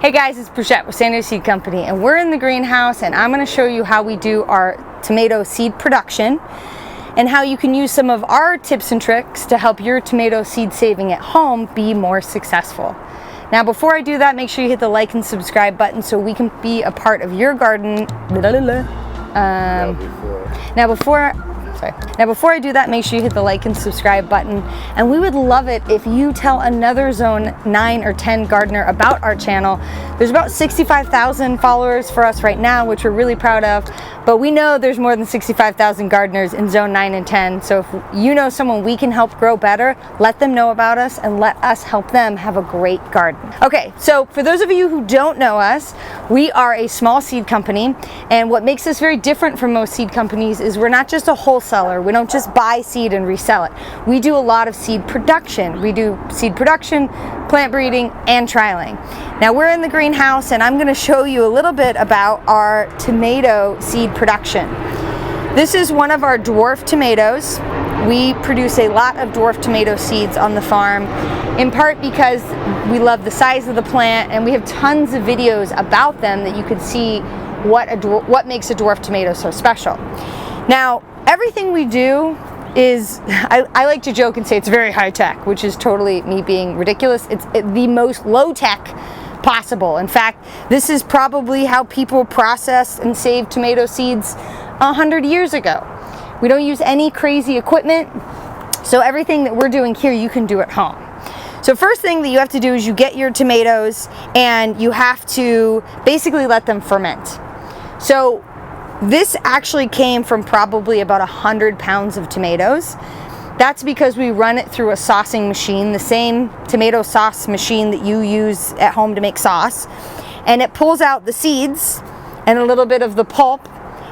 Hey guys, it's Brigitte with San Diego Seed Company, and we're in the greenhouse, and I'm going to show you how we do our tomato seed production and how you can use some of our tips and tricks to help your tomato seed saving at home be more successful. Now before I do that, make sure you hit the like and subscribe button so we can be a part of your garden. Now before I do that, make sure you hit the like and subscribe button, and we would love it if you tell another Zone 9 or 10 gardener about our channel. There's about 65,000 followers for us right now, which we're really proud of, but we know there's more than 65,000 gardeners in Zone 9 and 10, so if you know someone we can help grow better, let them know about us and let us help them have a great garden. Okay, so for those of you who don't know us, we are a small seed company, and what makes us very different from most seed companies is we're not just a wholesaler. We don't just buy seed and resell it. We do a lot of seed production. We do seed production, plant breeding, and trialing. Now we're in the greenhouse, and I'm going to show you a little bit about our tomato seed production. This is one of our dwarf tomatoes. We produce a lot of dwarf tomato seeds on the farm, in part because we love the size of the plant, and we have tons of videos about them that you can see what makes a dwarf tomato so special. Now, everything we do is, I like to joke and say it's very high tech, which is totally me being ridiculous. It's the most low tech possible. In fact, this is probably how people processed and saved tomato seeds 100 years ago. We don't use any crazy equipment, so everything that we're doing here you can do at home. So first thing that you have to do is you get your tomatoes and you have to basically let them ferment. So this actually came from probably about 100 pounds of tomatoes. That's because we run it through a saucing machine, the same tomato sauce machine that you use at home to make sauce. And it pulls out the seeds and a little bit of the pulp,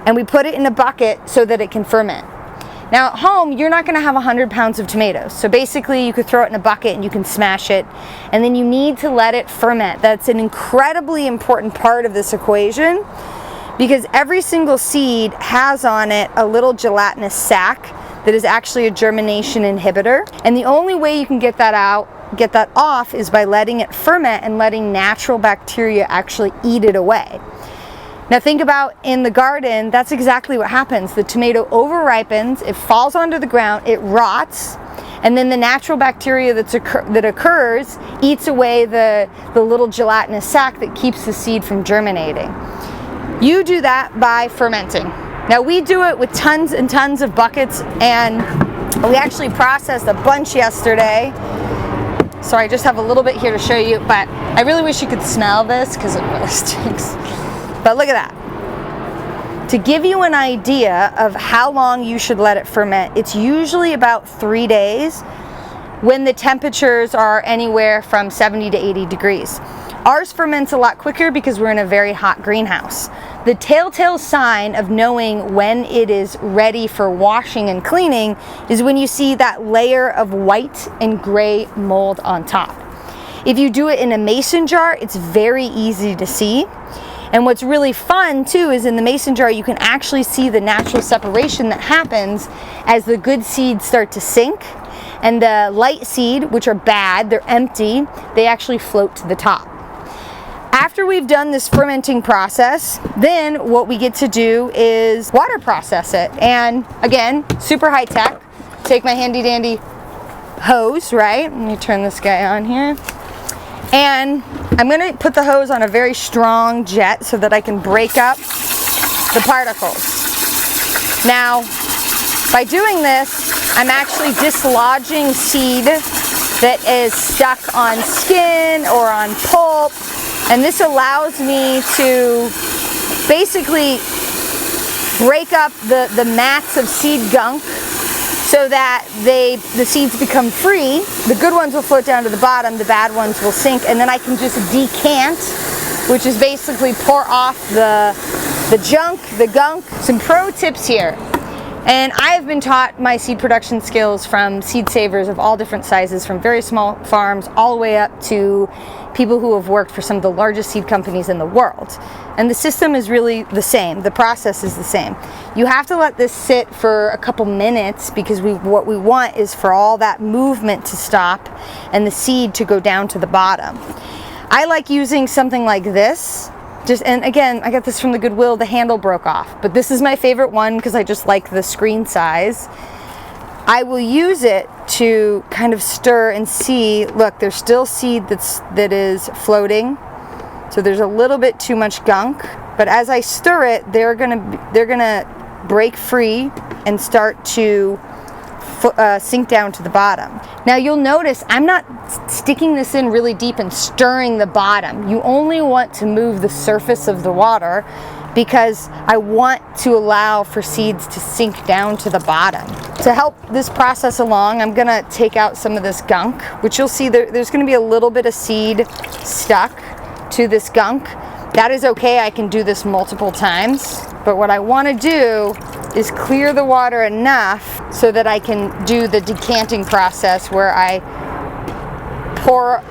and we put it in a bucket so that it can ferment. Now at home, you're not gonna have 100 pounds of tomatoes. So basically you could throw it in a bucket and you can smash it, and then you need to let it ferment. That's an incredibly important part of this equation, because every single seed has on it a little gelatinous sac that is actually a germination inhibitor. And the only way you can get that off is by letting it ferment and letting natural bacteria actually eat it away. Now think about in the garden, that's exactly what happens. The tomato over-ripens, it falls onto the ground, it rots, and then the natural bacteria that occurs eats away the little gelatinous sac that keeps the seed from germinating. You do that by fermenting. Now we do it with tons and tons of buckets, and we actually processed a bunch yesterday. So I just have a little bit here to show you, but I really wish you could smell this because it really stinks. But look at that. To give you an idea of how long you should let it ferment, it's usually about 3 days when the temperatures are anywhere from 70 to 80 degrees. Ours ferments a lot quicker because we're in a very hot greenhouse. The telltale sign of knowing when it is ready for washing and cleaning is when you see that layer of white and gray mold on top. If you do it in a mason jar, it's very easy to see. And what's really fun too is in the mason jar you can actually see the natural separation that happens as the good seeds start to sink, and the light seed, which are bad, they're empty, they actually float to the top. After we've done this fermenting process, then what we get to do is water process it. And again, super high tech. Take my handy dandy hose, right? Let me turn this guy on here. And I'm gonna put the hose on a very strong jet so that I can break up the particles. Now, by doing this, I'm actually dislodging seed that is stuck on skin or on pulp. And this allows me to basically break up the mats of seed gunk so that the seeds become free. The good ones will float down to the bottom, the bad ones will sink, and then I can just decant, which is basically pour off the junk, the gunk. Some pro tips here. And I have been taught my seed production skills from seed savers of all different sizes, from very small farms all the way up to people who have worked for some of the largest seed companies in the world. And the system is really the same. The process is the same. You have to let this sit for a couple minutes because what we want is for all that movement to stop and the seed to go down to the bottom. I like using something like this. And again, I got this from the Goodwill, the handle broke off, but this is my favorite one because I just like the screen size. I will use it to kind of stir and see, look, there's still seed that is floating. So there's a little bit too much gunk, but as I stir it, they're gonna break free and start to sink down to the bottom. Now you'll notice I'm not sticking this in really deep and stirring the bottom. You only want to move the surface of the water because I want to allow for seeds to sink down to the bottom. To help this process along, I'm gonna take out some of this gunk, which you'll see there's gonna be a little bit of seed stuck to this gunk. That is okay, I can do this multiple times, but what I wanna do is clear the water enough so that I can do the decanting process where I pour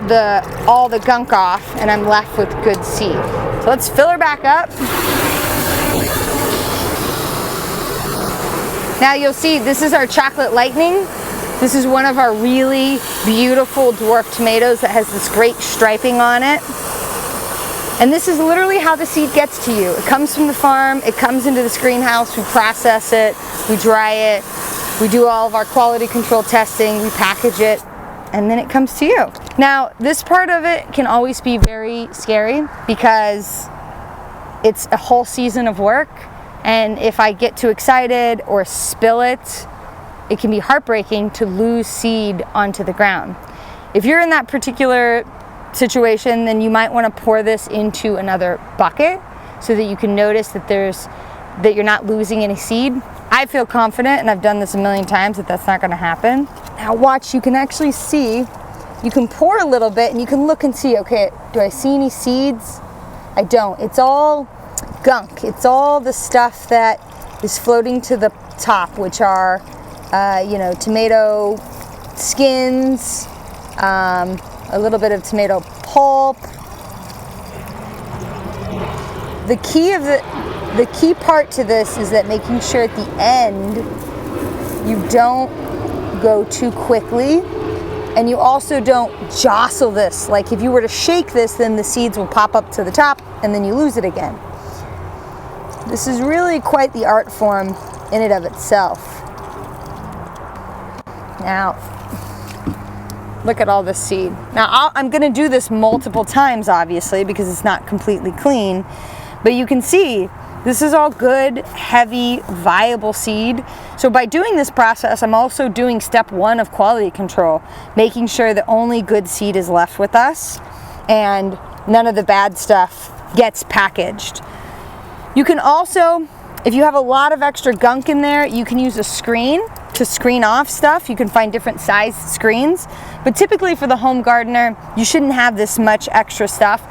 all the gunk off and I'm left with good seed. So let's fill her back up. Now you'll see this is our chocolate lightning. This is one of our really beautiful dwarf tomatoes that has this great striping on it. And this is literally how the seed gets to you. It comes from the farm, it comes into this greenhouse, we process it, we dry it, we do all of our quality control testing, we package it, and then it comes to you. Now, this part of it can always be very scary because it's a whole season of work, and if I get too excited or spill it, it can be heartbreaking to lose seed onto the ground. If you're in that particular situation, then you might want to pour this into another bucket so that you can notice that you're not losing any seed. I feel confident, and I've done this a million times, that that's not going to happen. Now watch, you can actually see, you can pour a little bit and you can look and see, okay, do I see any seeds? I don't. It's all gunk. It's all the stuff that is floating to the top, which are tomato skins, a little bit of tomato pulp. The key part to this is that making sure at the end you don't go too quickly, and you also don't jostle this. Like if you were to shake this, then the seeds will pop up to the top and then you lose it again. This is really quite the art form in and of itself. Now, look at all this seed. Now I'm going to do this multiple times, obviously, because it's not completely clean, but you can see this is all good, heavy, viable seed. So by doing this process, I'm also doing step one of quality control, making sure that only good seed is left with us and none of the bad stuff gets packaged. You can also, if you have a lot of extra gunk in there, you can use a screen to screen off stuff. You can find different size screens, but typically for the home gardener, you shouldn't have this much extra stuff.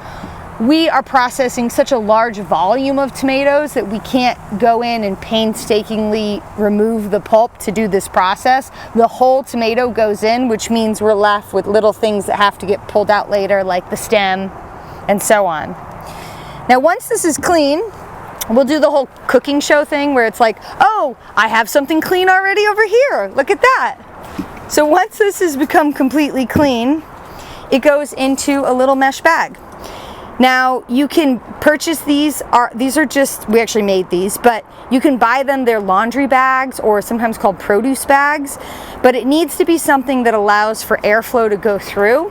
We are processing such a large volume of tomatoes that we can't go in and painstakingly remove the pulp to do this process. The whole tomato goes in, which means we're left with little things that have to get pulled out later, like the stem and so on. Now, once this is clean, we'll do the whole cooking show thing where it's like, oh, I have something clean already over here. Look at that. So once this has become completely clean, it goes into a little mesh bag. Now, you can purchase these are just, we actually made these, but you can buy them. They're laundry bags or sometimes called produce bags, but it needs to be something that allows for airflow to go through.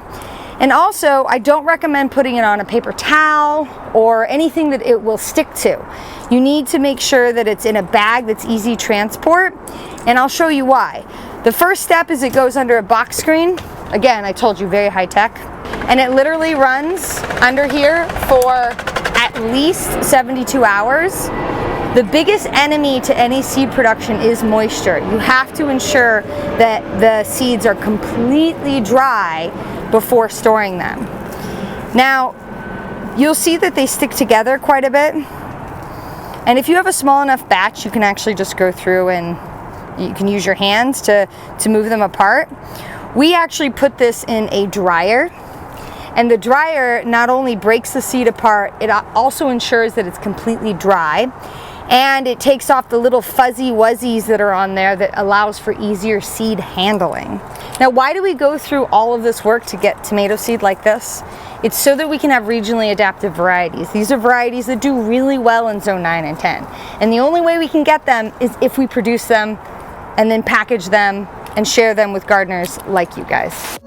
And also, I don't recommend putting it on a paper towel or anything that it will stick to. You need to make sure that it's in a bag that's easy transport, and I'll show you why. The first step is it goes under a box screen. Again, I told you, very high tech. And it literally runs under here for at least 72 hours. The biggest enemy to any seed production is moisture. You have to ensure that the seeds are completely dry before storing them. Now, you'll see that they stick together quite a bit. And if you have a small enough batch, you can actually just go through and you can use your hands to move them apart. We actually put this in a dryer. And the dryer not only breaks the seed apart, it also ensures that it's completely dry. And it takes off the little fuzzy wuzzies that are on there that allows for easier seed handling. Now, why do we go through all of this work to get tomato seed like this? It's so that we can have regionally adaptive varieties. These are varieties that do really well in zone 9 and 10. And the only way we can get them is if we produce them and then package them and share them with gardeners like you guys.